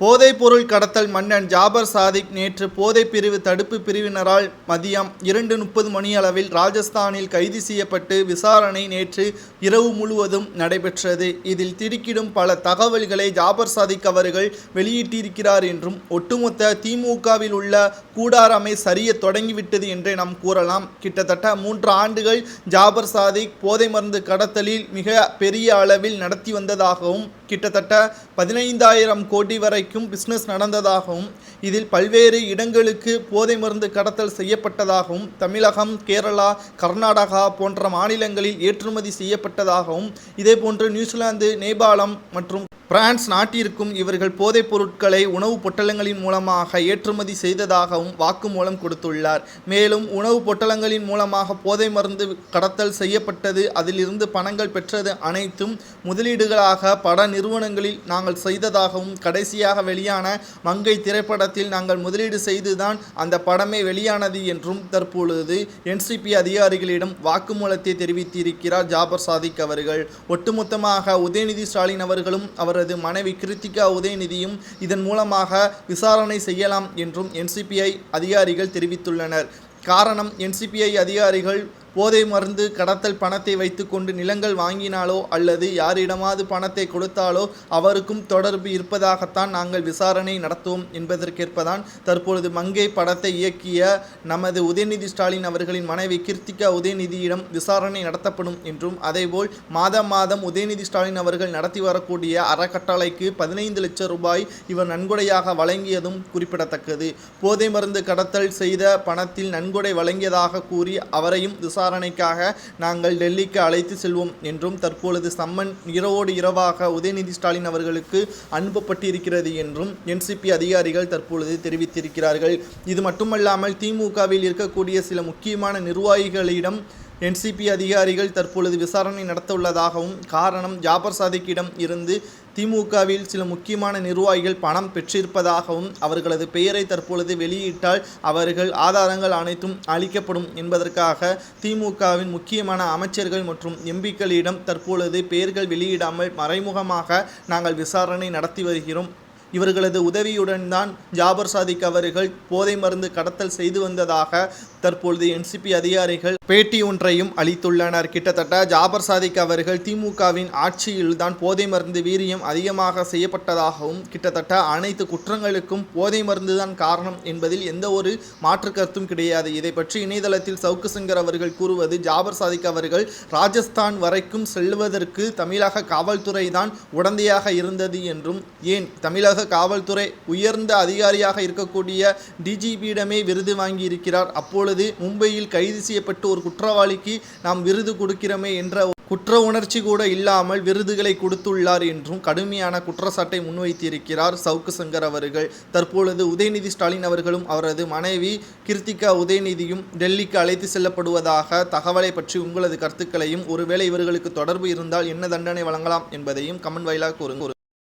போதைப்பொருள் கடத்தல் மன்னன் ஜாபர் சாதிக் நேற்று போதைப் பிரிவு தடுப்பு பிரிவினரால் மதியம் 2:30 மணியளவில் ராஜஸ்தானில் கைது செய்யப்பட்டு விசாரணை நேற்று இரவு முழுவதும் நடைபெற்றது. இதில் திடுக்கிடும் பல தகவல்களை ஜாபர் சாதிக் அவர்கள் வெளியிட்டிருக்கிறார் என்றும் ஒட்டுமொத்த திமுகவில் உள்ள கூடாரமை சரிய தொடங்கிவிட்டது என்றே நாம் கூறலாம். கிட்டத்தட்ட 3 ஆண்டுகள் ஜாபர் சாதிக் போதை மருந்து கடத்தலில் மிக பெரிய அளவில் நடத்தி வந்ததாகவும் கிட்டத்தட்ட 15,000 கோடி வரைக்கும் பிசினஸ் நடந்ததாகவும் இதில் பல்வேறு இடங்களுக்கு போதை மருந்து கடத்தல் செய்யப்பட்டதாகவும் தமிழகம், கேரளா, கர்நாடகா போன்ற மாநிலங்களில் ஏற்றுமதி செய்யப்பட்டதாகவும் இதேபோன்று நியூசிலாந்து, நேபாளம் மற்றும் பிரான்ஸ் நாட்டிற்கும் இவர்கள் போதைப் பொருட்களை உணவுப் பொட்டலங்களின் மூலமாக ஏற்றுமதி செய்ததாகவும் வாக்குமூலம் கொடுத்துள்ளார். மேலும் உணவுப் பொட்டலங்களின் மூலமாக போதை மருந்து கடத்தல் செய்யப்பட்டது, அதிலிருந்து பணங்கள் பெற்றது அனைத்தும் முதலீடுகளாக பட நிறுவனங்களில் நாங்கள் செய்ததாகவும் கடைசியாக வெளியான மங்கை திரைப்படத்தில் நாங்கள் முதலீடு செய்துதான் அந்த படமே வெளியானது என்றும் தற்பொழுது என்சிபி அதிகாரிகளிடம் வாக்குமூலத்தை தெரிவித்திருக்கிறார் ஜாபர் சாதிக் அவர்கள். ஒட்டுமொத்தமாக உதயநிதி ஸ்டாலின் அவர்களும் அவரது மனைவி கிருத்திகா உதயநிதியும் இதன் மூலமாக விசாரணை செய்யலாம் என்றும் என்சிபிஐ அதிகாரிகள் தெரிவித்துள்ளனர். காரணம், என்சிபிஐ அதிகாரிகள் போதை மருந்து கடத்தல் பணத்தை வைத்துக்கொண்டு நிலங்கள் வாங்கினாலோ அல்லது யாரிடமாவது பணத்தை கொடுத்தாலோ அவருக்கும் தொடர்பு இருப்பதாகத்தான் நாங்கள் விசாரணை நடத்துவோம் என்பதற்கேற்பதான் தற்பொழுது மங்கை படத்தை இயக்கிய நமது உதயநிதி ஸ்டாலின் அவர்களின் மனைவி கிருத்திகா உதயநிதியிடம் விசாரணை நடத்தப்படும் என்றும் அதேபோல் மாதம் உதயநிதி ஸ்டாலின் அவர்கள் நடத்தி வரக்கூடிய அறக்கட்டளைக்கு 15 லட்சம் ரூபாய் இவர் நன்கொடையாக வழங்கியதும் குறிப்பிடத்தக்கது. போதை மருந்து கடத்தல் செய்த பணத்தில் நன்கொடை வழங்கியதாக கூறி அவரையும் விசாரணைக்காக நாங்கள் டெல்லிக்கு அழைத்து செல்வோம் என்றும் தற்பொழுது சம்மன் இரவோடு இரவாக உதயநிதி ஸ்டாலின் அவர்களுக்கு அனுப்பப்பட்டிருக்கிறது என்றும் என்சிபி அதிகாரிகள் தற்பொழுது தெரிவித்திருக்கிறார்கள். இது மட்டுமல்லாமல் திமுகவில் இருக்கக்கூடிய சில முக்கியமான நிர்வாகிகளிடம் என்சிபி அதிகாரிகள் தற்பொழுது விசாரணை நடத்த உள்ளதாகவும் காரணம், ஜாபர் சாதிக்கிடம் இருந்து திமுகவில் சில முக்கியமான நிர்வாகிகள் பணம் பெற்றிருப்பதாகவும் அவர்களது பெயரை தற்பொழுது வெளியிட்டால் அவர்கள் ஆதாரங்கள் அனைத்தும் அளிக்கப்படும் என்பதற்காக திமுகவின் முக்கியமான அமைச்சர்கள் மற்றும் எம்பிக்களிடம் தற்பொழுது பெயர்கள் வெளியிடாமல் மறைமுகமாக நாங்கள் விசாரணை நடத்தி வருகிறோம். இவர்களது உதவியுடன் தான் ஜாபர் சாதிக் அவர்கள் போதை மருந்து கடத்தல் செய்து வந்ததாக தற்பொழுது என்சிபி அதிகாரிகள் பேட்டி ஒன்றையும் அளித்துள்ளனர். கிட்டத்தட்ட ஜாபர் சாதிக் அவர்கள் திமுகவின் ஆட்சியில்தான் போதை மருந்து வீரியம் அதிகமாக செய்யப்பட்டதாகவும் கிட்டத்தட்ட அனைத்து குற்றங்களுக்கும் போதை மருந்து தான் காரணம் என்பதில் எந்த ஒரு மாற்று கருத்தும் கிடையாது. இதை பற்றி இணையதளத்தில் சவுக்கு சங்கர் அவர்கள் கூறுவது, ஜாபர் சாதிக் அவர்கள் ராஜஸ்தான் வரைக்கும் செல்வதற்கு தமிழக காவல்துறை தான் உடந்தையாக இருந்தது என்றும், ஏன் தமிழக காவல்துறை உயர்ந்த அதிகாரியாக இருக்கக்கூடிய டிஜிபியிடமே விருது வாங்கி இருக்கிறார். அப்பொழுது மும்பையில் கைது செய்யப்பட்டு ஒரு குற்றவாளிக்கு நாம் விருது கொடுக்கிறோமே என்ற குற்ற உணர்ச்சி கூட இல்லாமல் விருதுகளை கொடுத்துள்ளார் என்றும் கடுமையான குற்றச்சாட்டை முன்வைத்திருக்கிறார் சவுக்கு சங்கர் அவர்கள். தற்பொழுது உதயநிதி ஸ்டாலின் அவர்களும் அவரது மனைவி கிருத்திகா உதயநிதியும் டெல்லிக்கு அழைத்து செல்லப்படுவதாக தகவலை பற்றி உங்களது கருத்துக்களையும், ஒருவேளை இவர்களுக்கு தொடர்பு இருந்தால் என்ன தண்டனை வழங்கலாம் என்பதையும் கமெண்ட் வாயிலாக கூறுங்க.